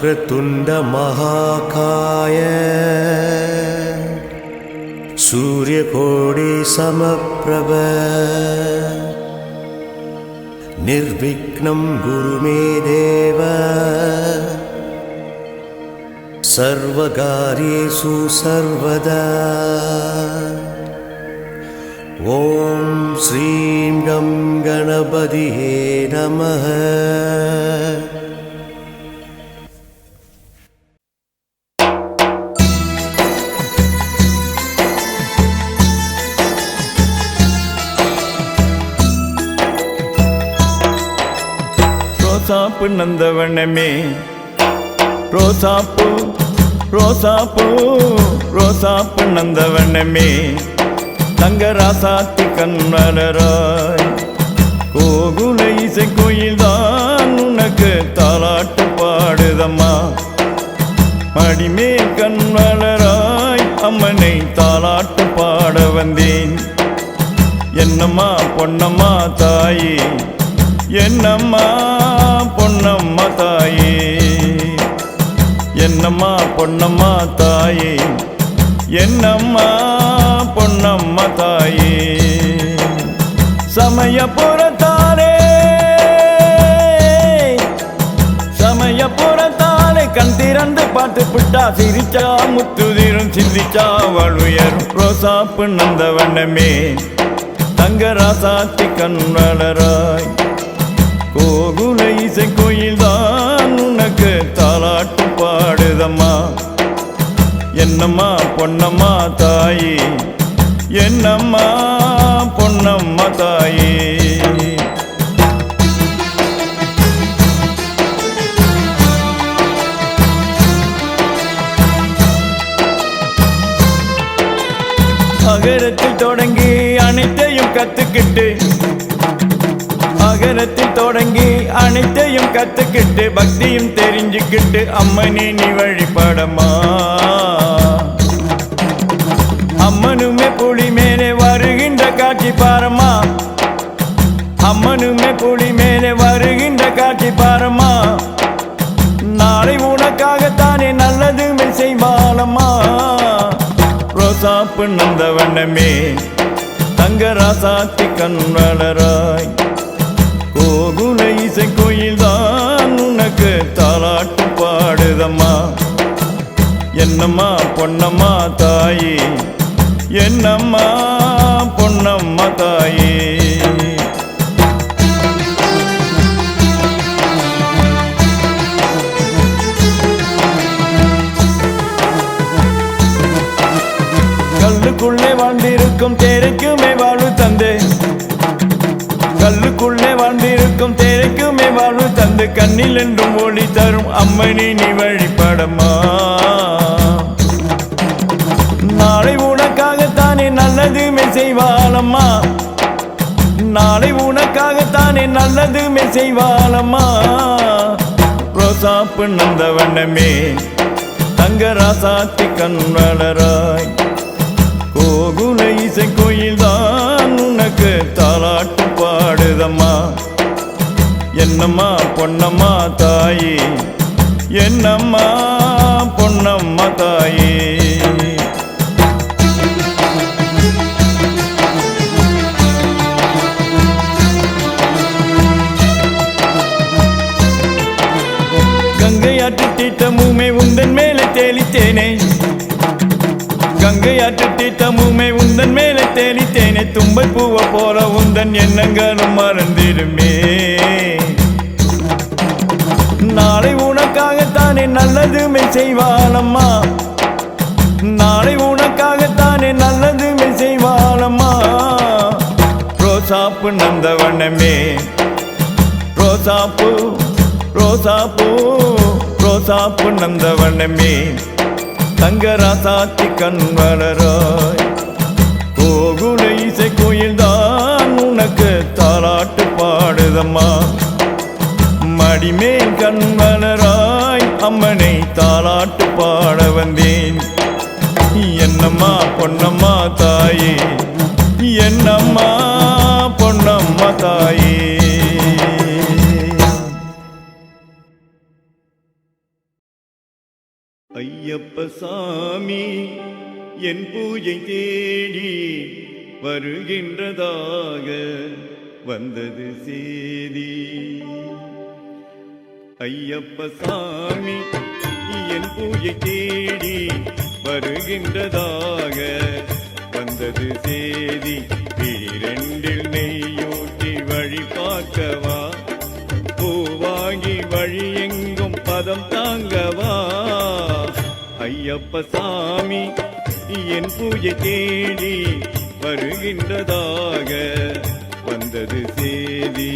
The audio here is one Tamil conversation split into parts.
वक्रतुण्ड महाकाय सूर्यकोटि समप्रभ निर्विघ्नं कुरु मे देव सर्वकार्येषु सर्वदा। ओम श्रीं गं गणपतिये नमः। ரோசாப்பு நந்தவனமே ரோசாப்பு ரோசாப்பு ரோசாப்பு நந்தவனமே தங்கராசாத்தி கண்வளராய் கோகுல இசை கோயில்தான் உனக்கு தாலாட்டு பாடுதம்மா. மடிமேல் கண்வளராய் அம்மனை தாலாட்டு பாட வந்தேன். என்னம்மா பொன்னம்மா தாயே, என்னம்மா பொன்னம்மா தாயே, என்னம்மா பொன்னம்மா தாயே, என்னம்மா பொன்னம்மா தாயே. சமயபுரத்தாலே சமயபுரத்தாலே கண் திறந்து பார்த்து விட்டா சிரிச்சா முத்துதிரும் சிந்திச்சா வலுயரும். ரோசாப்பு நந்தவனமே தங்கராசாத்தி கண்வளராய் கோகுல இசை கோயில்தான் உனக்கு தாலாட்டு பாடுதம்மா. என்னம்மா பொன்னம்மா தாயே, என்னம்மா பொன்னம்மா தாயே. அகரத்தில் தொடங்கி அனைத்தையும் கத்துக்கிட்டு, அகரத்தில் தொடங்கி அனைத்தையும் கத்துக்கிட்டு பக்தியும் தெரிஞ்சுக்கிட்டு அம்மனே நீ வழிபடமா. அம்மனுமே புலி மேலே வருகின்ற காட்சி பாரம்மா, அம்மனுமே புலி மேலே வருகின்ற காட்சி பாரம்மா. நாளை உனக்காகத்தானே நல்லதுமே செய்வாளம்மா. ரோசாப்பு நந்தவனமே தங்கராசாத்தி கண்வளராய் கோகுல இசை கோயில்தான் உனக்கு தாலாட்டு பாடுதம்மா. என்னம்மா பொன்னம்மா தாயே, என்னம்மா பொன்னம்மா தாயே. கல்லுக்குள்ளே வாழ்ந்திருக்கும் தேரைக்குமே வாழ்வு தந்து, கல்லுக்குள்ளே வாழ்ந்திருக்கும் தேரைக்குமே வாழ்வு தந்து கண்ணில் என்றும் ஒளி தரும் அம்மனே நீ வழிபடமா. நாளை உனக்காகத்தானே நல்லதுமே செய்வாளம்மா, நாளை உனக்காகத்தானே நல்லதுமே செய்வாளம்மா. ரோசாப்பு நந்தவனமே தங்கராசாத்தி கண்வளராய் கோகுல இசை கோயில்தான் உனக்கு தாலாட்டு பாடுதம்மா. என்னம்மா பொன்னம்மா தாயே, என்னம்மா பொன்னம்மா தாயே. கங்கையாற்று தீர்த்தமுமே உந்தன் மேலே தேலித்தேனே, கங்கையாற்று தீர்த்தமுமே உந்தன் மேலே தேலித்தேனே. தும்பை பூவ போல உந்தன் எண்ணங்களும் மறந்திடுமே. நாளை உனக்காகத்தானே நல்லதுமே செய்வாளம்மா, நாளை உனக்காகத்தானே நல்லதுமே செய்வாளம்மா. ரோசாப்பு நந்தவனமே ரோசாப்பு ரோசாப்பு ரோசாப்பு நந்தவனமே தங்கராசாத்தி கண்வளராய் கோகுல இசை கோயில்தான் உனக்கு தாலாட்டு பாடுதம்மா. மடிமேல் கண்வளராய் அம்மனை தாலாட்டு பாட வந்தேன். என்னம்மா பொன்னம்மா தாயே, என்னம்மா பொன்னம்மா தாயே. ஐயப்ப சாமி என் பூஜை தேடி வருகின்றதாக வந்தது சேதி. ஐயப்ப சாமி என் பூஜை தேடி வருகின்றதாக வந்தது சேதி. விழிரெண்டில் நெய்யூட்டி வழி பார்க்கவா, பூவாகி வழி எங்கும் பதம் தாங்கவா. ஐயப்ப சாமி என் பூஜை தேடி வருகின்றதாக வந்தது சேதி.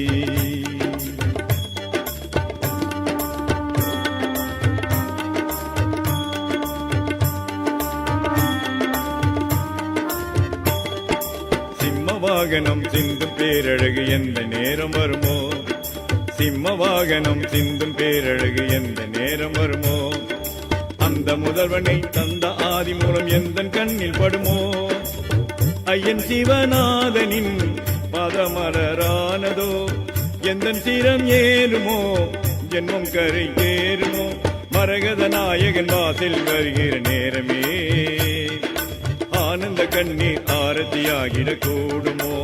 சிம்ம வாகனம் சிந்தும் பேரழகு எந்த நேரம் வருமோ, சிம்ம வாகனம் சிந்தும் பேரழகு எந்த நேரம் வருமோ. அந்த முதல்வனை தந்த ஆதி மூலம் எந்த கண்ணில் படுமோ. ஐயன் சிவநாதனின் பதமலரானதோ, எந்த சிரம் ஏறுமோ ஜென்மம் கரை ஏறுமோ. மரகத நாயகன் வாசல் வருகிற நேரமே ஆனந்த கண்ணீர் ஆரத்தியாகிட கூடுமோ.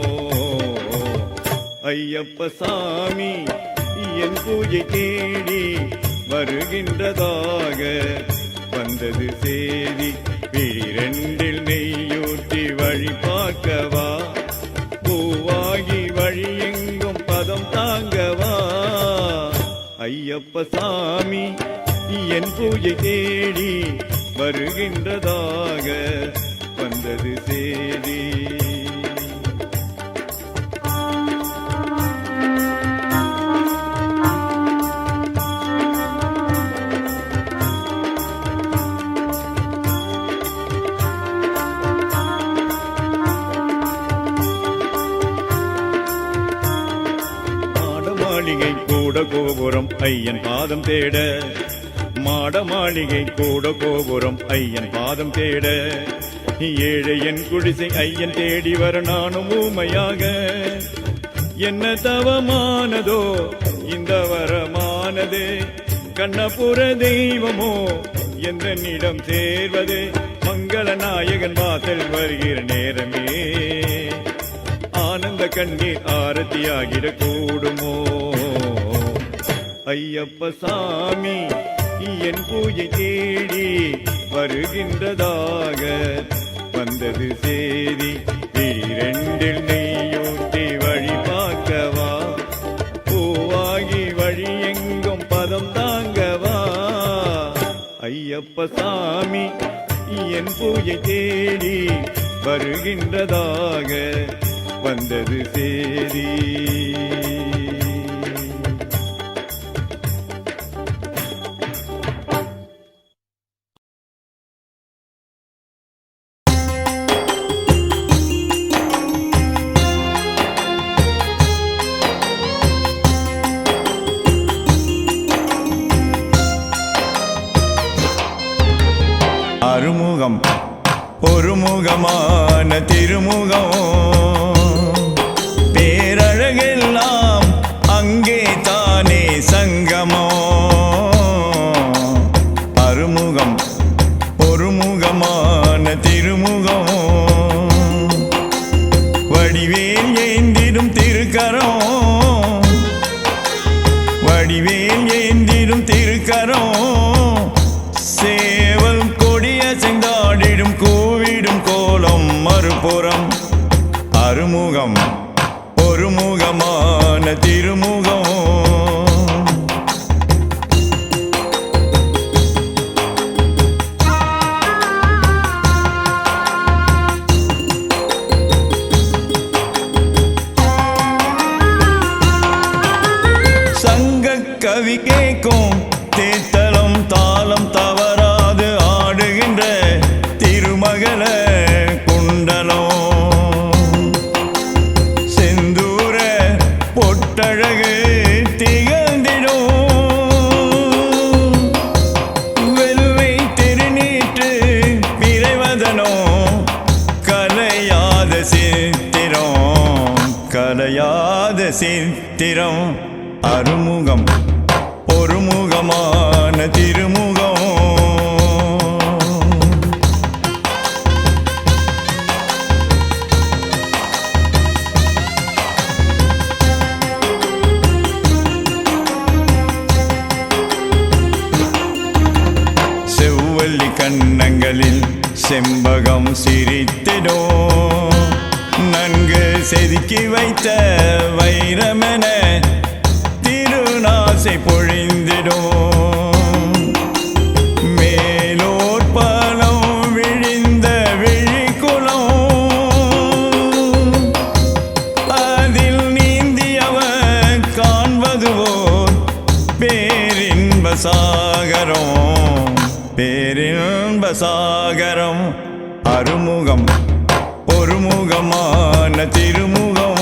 ஐயப்ப சாமி என் பூஜை தேடி வருகின்றதாக வந்தது சேதி. விழிரெண்டில் நெய்யூட்டி வழி பார்க்கவா, பூவாகி வழி எங்கும் பதம் தாங்கவா. ஐயப்ப சாமி என் பூஜை தேடி வருகின்றதாக வந்தது சேதி. மாளிகை கூட கோபுரம் ஐயன் பாதம் தேட, மாட மாளிகை கூட கோபுரம் ஐயன் பாதம் தேட. ஏழை என் குடிசை ஐயன் தேடி வர நானும் ஊமையாக. என்ன தவமானதோ இந்த வரமானதே, கண்ணபுர தெய்வமோ எந்தனிடம் சேர்வதே. மங்கள நாயகன் வாசல் வருகிற நேரமே ஆனந்த கண்ணீர் ஆரத்தியாகிட கூடுமோ. ஐயப்ப சாமி என் பூஜை தேடி வருகின்றதாக வந்தது சேதி. விழிரெண்டில் நெய்யூட்டி வழி பார்க்கவா, பூவாகி வழி எங்கும் பதம் தாங்கவா. ஐயப்ப சாமி என் பூஜை தேடி வருகின்றதாக வந்தது சேதி. அருமுகம் ஒருமுகமான திருமுகம், பேரழகெல்லாம் அங்கே தானே சங்கமோ. அருமுகம் ஒருமுகமான திருமுகம், வடிவேல் ஏந்திடும் திருக்கரம், வடிவேல் ஏந்திடும் திருக்கரம். சேவல் கொடிய செங்காடிடும் கூவிடும் கோலம் மறுபுறம். அருமுகம் ஒருமுகமான திருமுகம். சங்க கவி கேட்கும் தேத்தலம் தாளம் தவறாது ஆடுகின்ற திருமகள குண்டலம். செந்தூர பொட்டழகு திகழ்ந்திடும், வெள்ளை திருநீற்று விரைவதனோ கலையாத சித்திரம், கலையாத சித்திரம். அருமுகம் ஒருமுகமான திருமுகம். செம்பகம் சிரித்திடும் நன்கு செதுக்கி வைத்த வைரமென திருநாசை பொழிந்திடும் மேலோர் பலம் விழிந்த விழிக்குளம் அதில் நீந்தியவர் காண்பதுவோர் பேரின்ப சாகரம் பேரின்ப சாகரம் அருமுகம் ஒருமுகமான திருமுகம்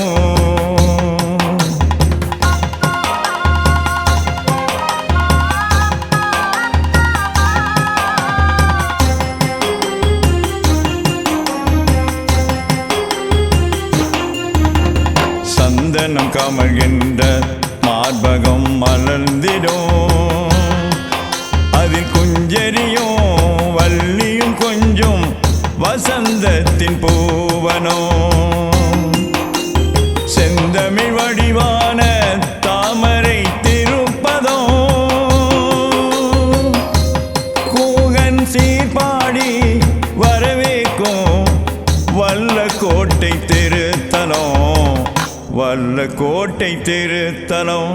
சந்தனம் கமழ்கின்ற மார்பகம் மலர்ந்திடும் அதில் குஞ்சரியும் வள்ளியும் கொஞ்சம் வசந்தத்தின் பூவனோ செந்தமிழ் வடிவான தாமரை திருப்பதோ கூகன் சீர்பாடி வரவேற்கும் வல்ல கோட்டை திருத்தலம் வல்ல கோட்டை திருத்தலம்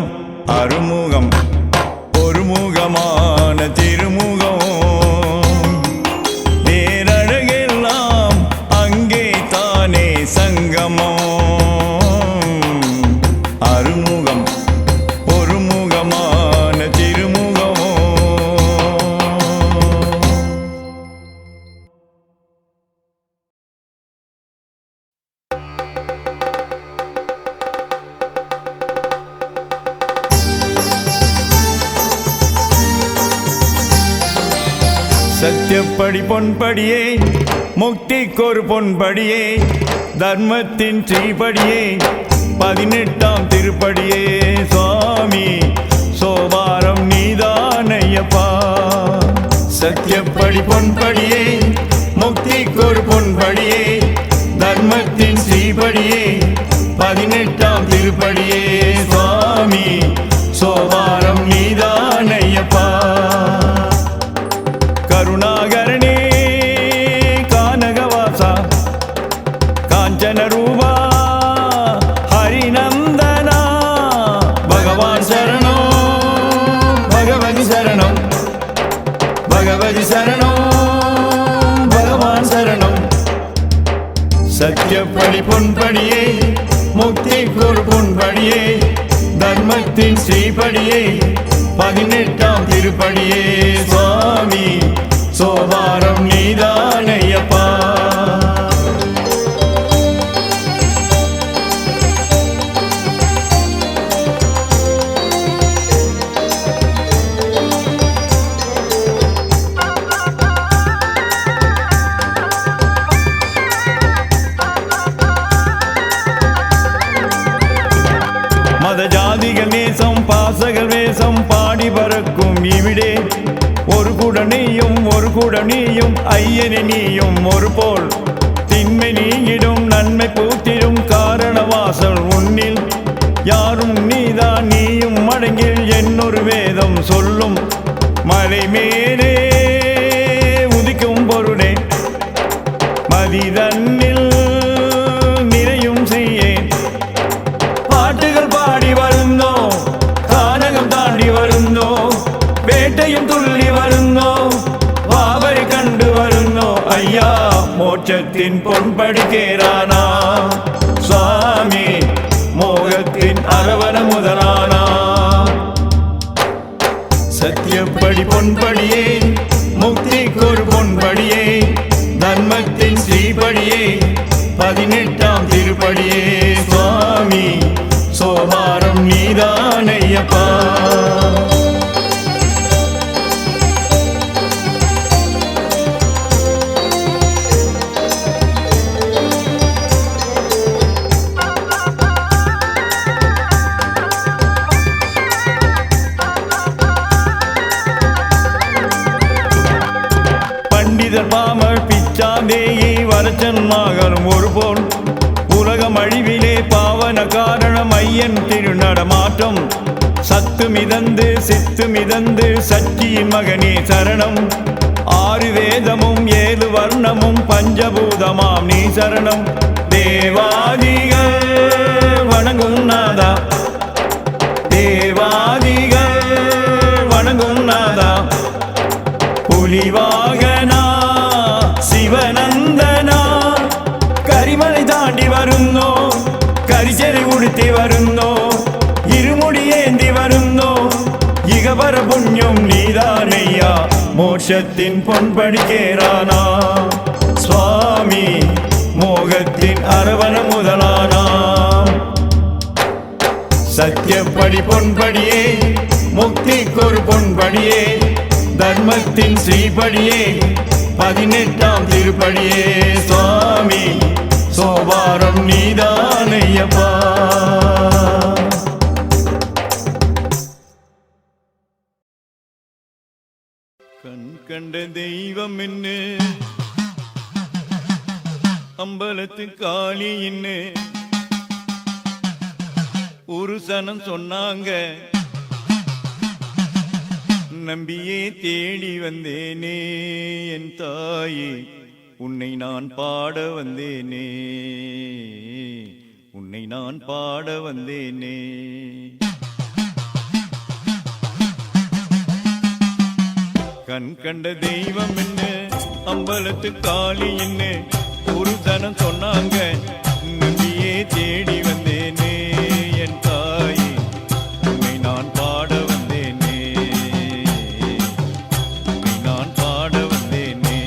அருமுகம் ஒருமுகமான திருமுகம் பேரழகெல்லாம் அங்கே தானே சங்கமம் அருமுகம் ஒருமுகமான திருமுகம் சத்தியப்படி பொன்படியே முக்திக்கொரு பொன்படியே தர்மத்தின் ஸ்ரீபடியே 18ஆம் திருப்படியே சுவாமி சோபாரம் நீதானையப்பா சத்தியப்படி பொன்படியே முக்திக்கொரு பொன்படியே தர்மத்தின் ஸ்ரீபடியே 18ஆம் திருப்படியே சுவாமி சோபாரம் நீதானையப்பா கருணாகரணே கானகவாசா காஞ்சன ரூபா ஹரிநந்தனா பகவான் சரணம் பகவதி சரணம் பகவதி சரணம் பகவான் சரணம் சத்தியப்படி பொன்படியே முக்திக்கொரு பொன்படியே தர்மத்தின் ஸ்ரீபடியே 18ஆம் திருப்படியே சுவாமி சோபாரம் நீதானையப்பா மத ஜாதிகள் நேசம் பாசகள் வேஷம் பாடி பறக்கும் இவிடே ஒரு குடனியும் ஐயனே நீயும் ஒரு போல் திண்மை நீங்கிடும் நன்மை பூத்திடும் காரணவாசல் உன்னில் யாரும் நீதான் நீயும் மடங்கில் என்னொரு வேதம் சொல்லும் மலை மேலே உதிக்கும் பொருளே மதிதன்னில் நிறையும் செய்யேன் பாட்டுகள் பாடி வருந்தோ கானகம் தாண்டி வருந்தோ வேட்டையும் துள்ளி வருந்தோ வாவை கண்டு வருந்தோ ஐயா மோட்சத்தின் பொன்படி கேரானா சுவாமி மோகத்தின் அரவண முதலானா சத்தியப்படி பொன்படியே முக்திக்கொரு பொன்படியே தர்மத்தின் ஸ்ரீபடியே 18ஆம் திருப்படியே சுவாமி சோபாரம் நீதானையப்பா பண்டிதர் பாமர் பிச்சாந்தேயி வரச்சன் மகனும் ஒருபோல் உலகம் அழிவிலே பாவன காரணம் ஐயன் திருநடமாற்றம் சத்து மிதந்து சித்து மிதந்து சச்சியின் மகனே சரணம் 6 வேதமும் 7 வர்ணமும் பஞ்சபூதமாம் நீ சரணம். தேவாதிகள் வணங்கும் நாதா, தேவாதிகள் வணங்கும் நாதா. புலிவாகனா சிவநந்தனா கரிமலை தாண்டி வருந்தோ, கரிச்செறி உடுத்தி வருந்தோ, இருமுடி ஏந்தி வருந்தோ. இகபர புண்ணியம் நீதானையா, மோட்சத்தின் பொன்படி கேரானா. சுவாமி மோகத்தின் அரவண முதலானா. சத்தியப்படி பொன்படியே, முக்திக்கொரு பொன்படியே, தர்மத்தின் ஸ்ரீபடியே, 18ஆம் திருப்படியே. சுவாமி சோபாரம் நீதானையப்பா. கண் கண்ட தெய்வம் என்ன, அம்பலத்து காளி என்ன ஒரு சனம் சொன்னாங்க. நம்பியே தேடி வந்தேனே என் தாயே, உன்னை நான் பாட வந்தேனே, உன்னை நான் பாட வந்தேனே. கண் கண்ட தெய்வம் என்ன, அம்பலத்து காளி என்ன ஒரு சனம் சொன்னாங்க. நம்பியே தேடி வந்தேனே என் தாயே, உன்னை நான் பாட வந்தேனே, உன்னை நான் பாட வந்தேனே.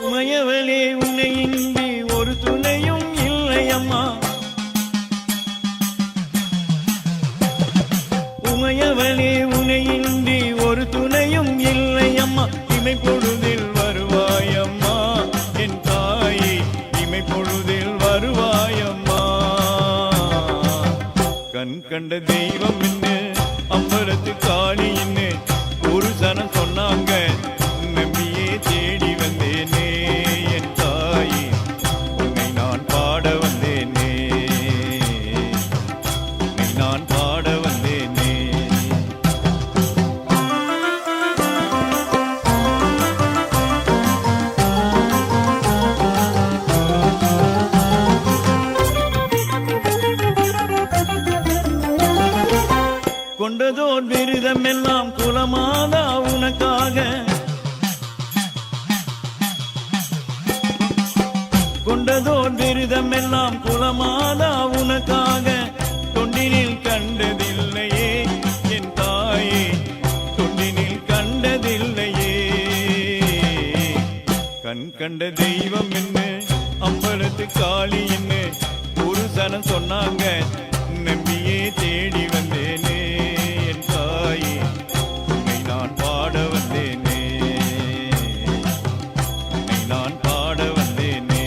உமையவளே உன்னை இன்றி ஒரு துணையும் இல்லையம்மா. உமையவளே உன்னை இன்றி ஒரு துணையும் இல்லையம்மா. இமை பொழுதில் வருவாயம்மா என் தாயே, இமை பொழுதில் வருவாயம்மா. கண் கண்ட தெய்வம் என்ன, அம்பலத்து காளி என்ன ஒரு சனம் சொன்னாங்க. நம்பியே தேடி வந்தேனே என் தாயே, உன்னை நான் பாட வந்தேனே, உன்னை நான் பாட வந்தேனே. கொண்டதோர் விருதம் எல்லாம் குலமாதா உனக்காக, கொண்டதோர் விருதம் எல்லாம் குலமாதா உனக்காக. தொண்டினில் கண்டதில்லையே என் தாயே, தொண்டினில் கண்டதில்லையே. கண் கண்ட தெய்வம் என்ன, அம்பலத்து காளி என்ன ஒரு சனம் சொன்னாங்க. நம்பியே தேடி வந்தேனே என் தாயே, உன்னை நான் பாட வந்தேனே, உன்னை நான் பாட வந்தேனே.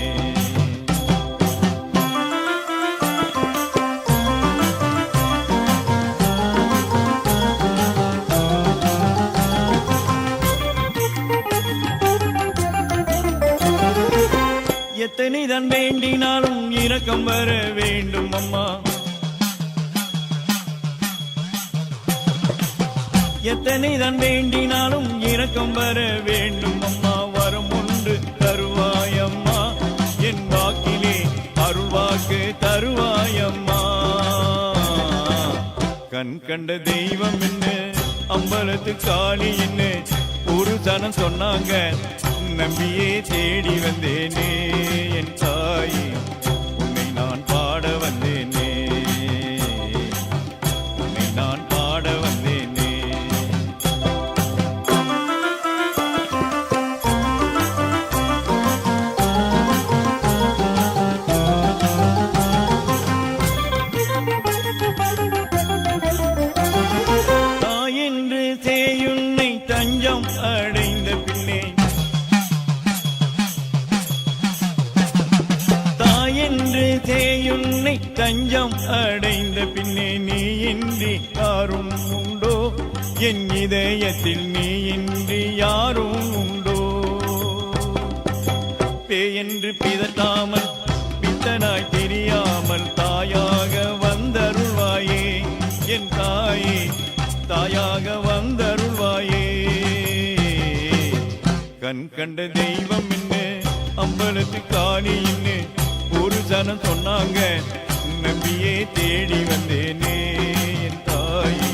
எத்தனை தான் வேண்டினாலும் இரக்கம் வர வேண்டும் அம்மா. எத்தனை தான் வேண்டினாலும் இரக்கம் வர வேண்டும் அம்மா. வரம் ஒன்று தருவாயம்மா, என் வாக்கிலே அருள்வாக்கு தருவாயம்மா. கண் கண்ட தெய்வம் என்ன, அம்பலத்து காளி என்ன ஒரு சனம் சொன்னாங்க. நம்பியே தேடி வந்தேனே என் தாயே, உன்னை நான் பாட வந்தேனே, உன்னை நான் பாட வந்தேனே. தாயென்று சேயுன்னை தஞ்சம் அடைந்த பின்னே, தாயென்று சேயுன்னை தஞ்சம் அடைந்த பின்னே, நீ இன்றி யாரும் உண்டோ என் இதயத்தில், நீ இன்றி யாரும் உண்டோ. பிட்டே என்று பிதட்டாமல் பித்தனாய் தெரியாமல் தாயாக வந்தருள்வாயே என் தாயே, தாயாக வந்தருள்வாயே. கண் கண்ட தெய்வம் என்ன அம்பலத்து காணி என்ன ஒரு சனம் சொன்னாங்க, நம்பியே தேடி வந்தேனே என் தாயே,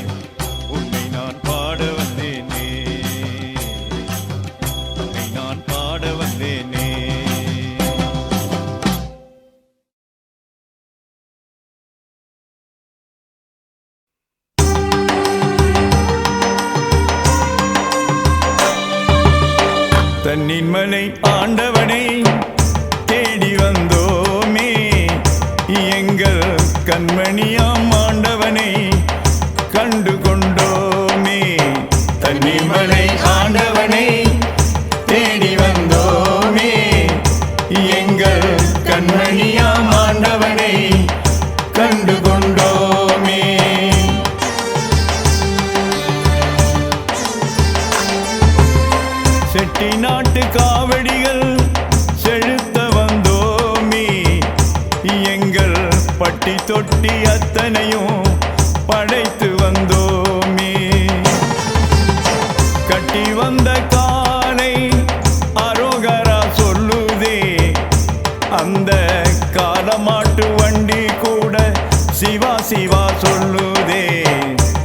உன்னை நான் பாட வந்தேனே, உன்னை நான் பாட வந்தேனே. தன்னின் மலை ஆண்டவனை தேடி வந்தோமே, எங்கள் கண்மணியாம் ஆண்டவனை கண்டு கொண்டோமே. தன்னின் மலை ஆண்டவனை தேடி வந்தோமே, எங்கள் கண்மணியாம் ஆண்டவனை கண்டு கொண்டோமே. செட்டி நாட்டு காவடிகள் செலுத்த வந்தோமே, எங்கள் பட்டி தொட்டி அத்தனையும் படைத்து வந்தோமே. கட்டி வந்த காலை அரோகரா சொல்லுதே, அந்த காலமாட்டு வண்டி கூட சிவா சிவா சொல்லுதே.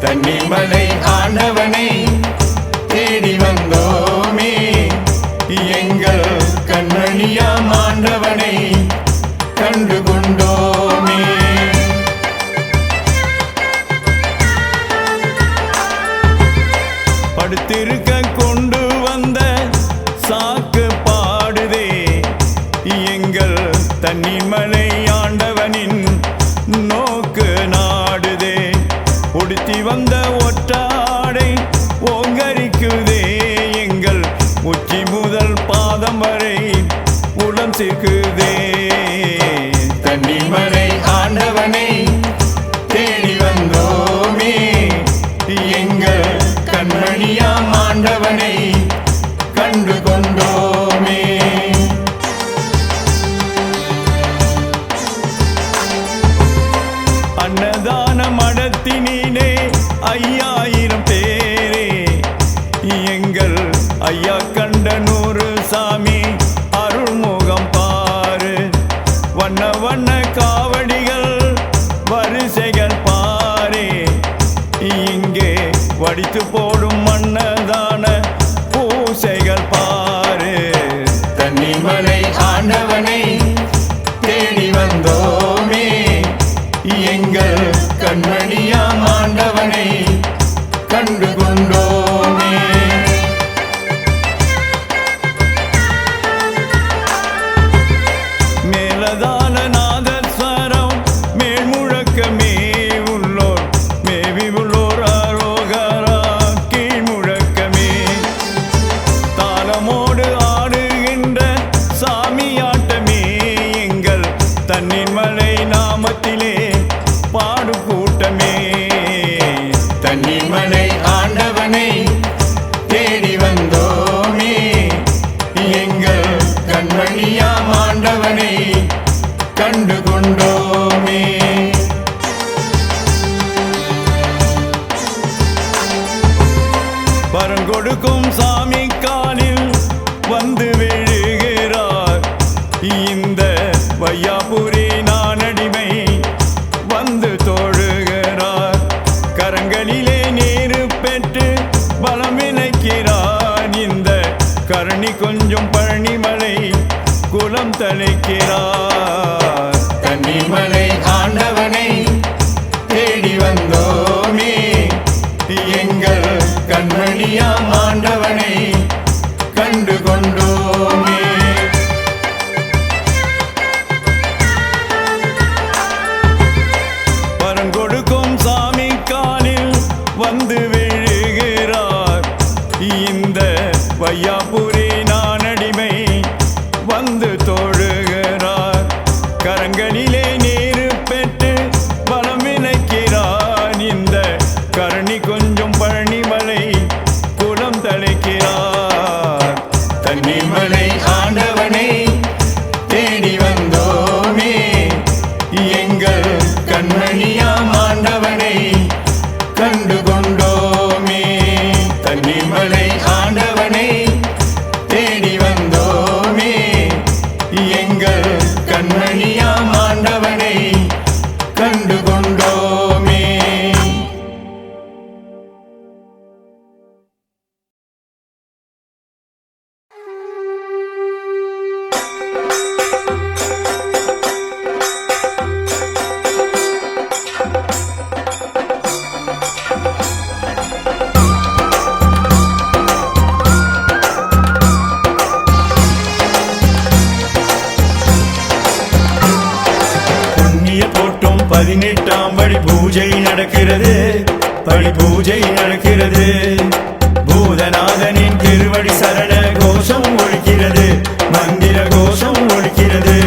தன்னிமலை ஆண்டவனை தேடி வந்தோமே, எங்கள் கண்மணியாம் ஆண்டவனை கண்டு கொண்டோமே. படுத்திருக்க கொண்டு வந்த சாக்கு பாடுதே, எங்கள் தன்னிமலை ஆண்டவனின் நோக்கு நாடுதே. உடுத்தி வந்த ஒற்றாடை ஓங்கரிக்குதே, எங்கள் உச்சி முதல் பாதம் வரை உளம் சேர்க்குதே. தன்னிமலை ஆண்டவனை தேடி வந்தோமே, எங்கள் கண்மணியாம் ஆண்டவனை கண்டு கொண்டோமே. அன்னதான மடத்தினிலே 5000 பேரே, எங்கள் ஐயா கண்ட 100 சாமி அருள்முகம் பாரு. வண்ண வண்ண காவடிகள் வரிசைகள் பாரே, இங்கே வடித்து போடும் மன்னதான பூசைகள் பாரு. தன்னிமலை ஆண்டவனை தேடி வந்தோமே, எங்கள் கண்மணியாம் ஆண்டவனை கண்டு கொண்டோமே. மேலதான நாதஸ்வரம் மேல் முழக்கமே உள்ளோர் மேவி உள்ளோர் அரோகரா கீழ் முழக்கமே. தாளமோடு ஆடுகின்ற சாமியாட்டமே, எங்கள் தன்னிமலை நாமத்திலே பாடு கூட்டமே. தன்னிமலை ஆண்டவனை தேடி வந்தோமே, எங்கள் கண்மணியாம் ஆண்டவனை கண்டு கொண்டோமே. பரங்கொடுக்கும் சாமி காலில் வந்து விழுகிறார், இந்த வையாபுரி நானடிமை வந்து தோழுகிறார். கரங்களிலே நீரு பெற்று பலம் விளைக்கிறார், இந்த கரணி கொஞ்சம் பழனிமலை குலம் தழைக்கிறார். தன்னிமலை ஆண்டவனை தேடி வந்தோமே, எங்கள் கண்மணியாம் ஆண்டவனை கண்டு கொண்டோமே. பரங்கொடுக்கும் சாமி காலில் வந்து விழுகிறார், இந்த வையாபுரி நானடிமை வந்து தோழுகிறார். கரங்களிலே நீரு பெற்று பலம் விளைக்கிறார், இந்த கரணி கொஞ்சம் பழனிமலை குலம் தழைக்கிறார். கண்டு கொண்டோமே. தன்னிமலை ஆண்டவனை தேடி வந்தோமே, எங்கள் கண்மணியாம் ஆண்டவனை கண்டு கொண்டோமே. போட்டும் 18ஆம் படி பூஜை நடக்கிறது, படி பூஜை நடக்கிறது. பூதநாதனின் திருவடி சரண கோஷம் ஒலிக்கிறது, மந்திர கோஷம் ஒலிக்கிறது.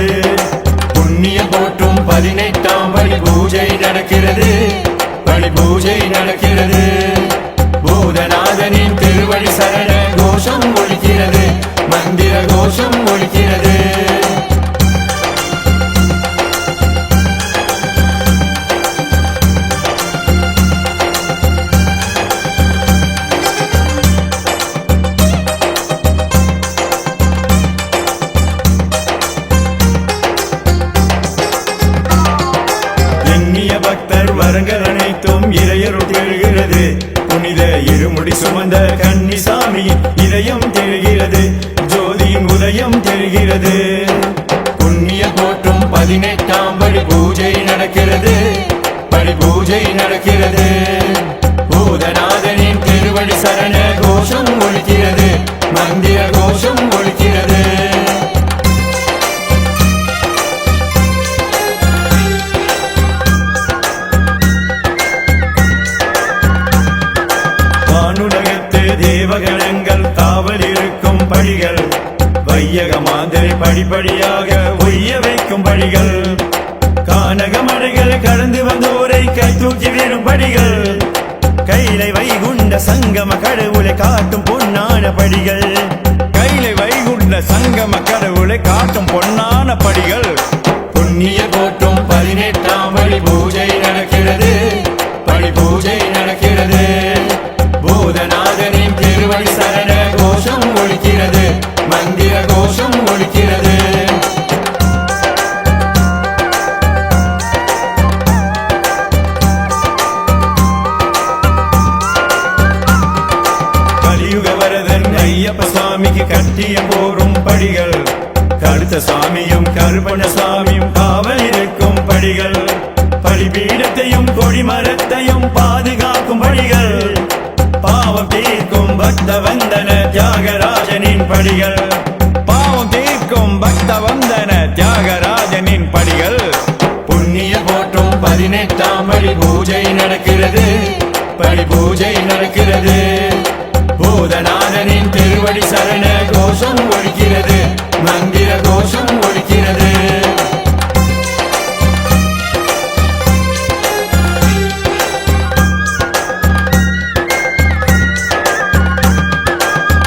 புண்ணிய போட்டும் 18ஆம் படி பூஜை நடக்கிறது, படி பூஜை நடக்கிறது. பூதநாதனின் திருவடி சரண கோஷம் ஒலிக்கிறது, மந்திர கோஷம் ஒலிக்கிறது. பக்தர் வரங்கள் அனைத்தும் இறையருள் தேடுகிறது. புனித இருமுடி சுமந்த கன்னிசாமி இதயம் தெரிகிறது, ஜோதியின் உதயம் தெரிகிறது. புண்ணிய போற்றும் 18ஆம் படி பூஜை நடக்கிறது, படி பூஜை நடக்கிறது. பூதநாதனின் திருவடி சரண கோஷம் ஒலிக்கிறது, மந்திர கோஷம் ஒலிக்கிறது. தேவகணங்கள் காவல் இருக்கும் படிகள், வையக மாந்தரை படிப்படியாக ஒய்ய வைக்கும் படிகள். கானகமடைகள் கடந்து வந்தோரை கை தூக்கி வீரும் படிகள், கைலை வைகுண்ட சங்கம கடவுளை காட்டும் பொன்னான படிகள். கைலை வைகுண்ட சங்கம கடவுளை காட்டும் பொன்னான படிகள். புண்ணிய போற்றும் 18ஆம் படி பூஜை நடக்கிறது, படி பூஜை நடக்கிறது. பூதநாதனின் திருவடி சரண கோஷம் ஒலிக்கிறது, மந்திர கோஷம் ஒலிக்கிறது. கலியுக வரதன் ஐயப்ப சுவாமிக்கு கட்டிய போரும் படிகள், கருத்த சுவாமியும் கருப்பண சுவாமியும் காவல் இருக்கும் படிகள். பலிபீடத்தையும் கொடிமரத்தையும் பாதுகாக்கும் படிகள், பாவம் தீர்க்கும் பக்த வந்தன தியாகராஜனின் படிகள். பாவம் தீர்க்கும் பக்த வந்தன தியாகராஜனின் படிகள். புண்ணிய போற்றும் 18ஆம் படி பூஜை நடக்கிறது, படி பூஜை நடக்கிறது. பூதநாதனின் திருவடி சரண கோஷம் ஒலிக்கிறது, மந்திர கோஷம் ஒலிக்கிறது.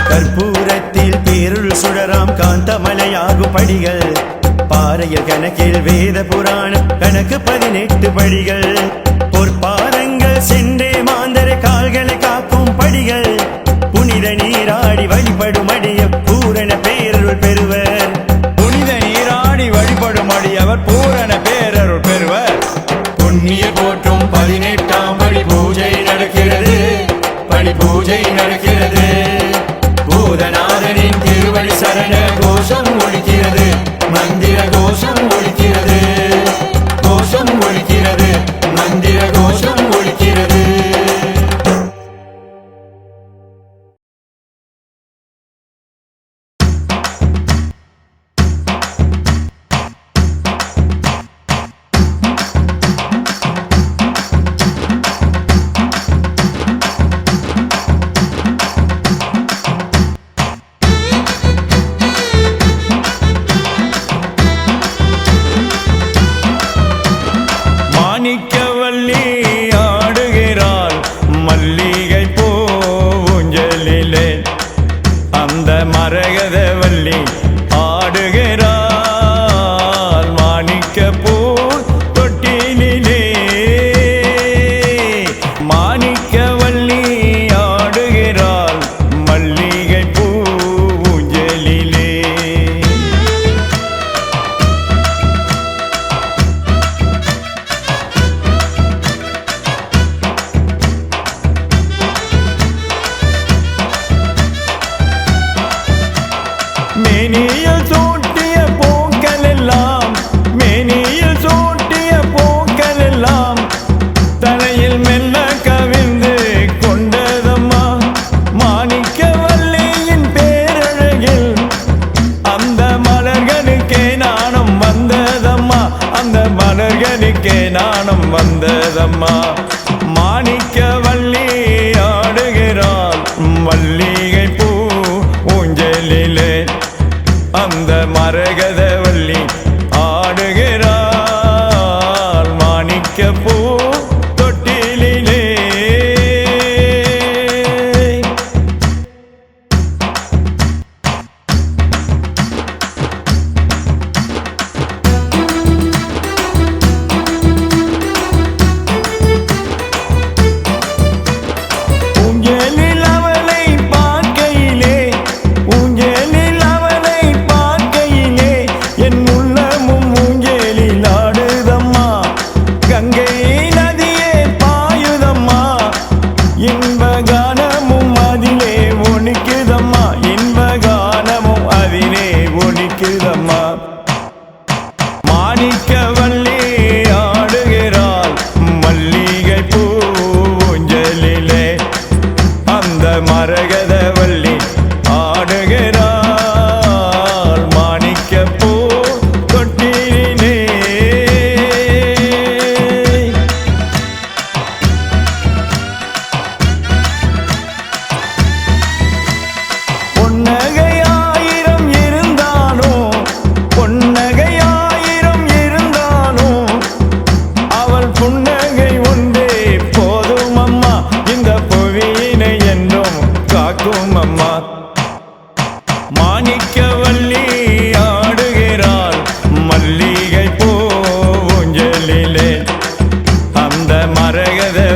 கற்பூரத்தில் பேருள் சுடராம் காந்தமலையாகும் படிகள், பாறையில் கணக்கில் வேத புராணம் கணக்கு 18 படிகள். பொற்பாதங்கள் சென்றே மாந்தரை கால்களை காக்கும் படிகள், புனித நீராடி வழிபடும் அடிய பூரண பேரருள் பெறுவர். புனித நீராடி வழிபடும் அடியவர் பூரண பேரருள் பெறுவர். புண்ணிய போற்றும் 18ஆம் படி பூஜை நடக்கிறது, படி பூஜை நடக்கிறது. பூதநாதனின் திருவடி சரண கோஷம் ஒலிக்கிறது, மந்திர கோஷம் ஒலிக்கிறது. கோஷம் ஒலிக்கிறது, மந்திர கோஷம் ஒலிக்கிறது.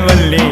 வள்ளி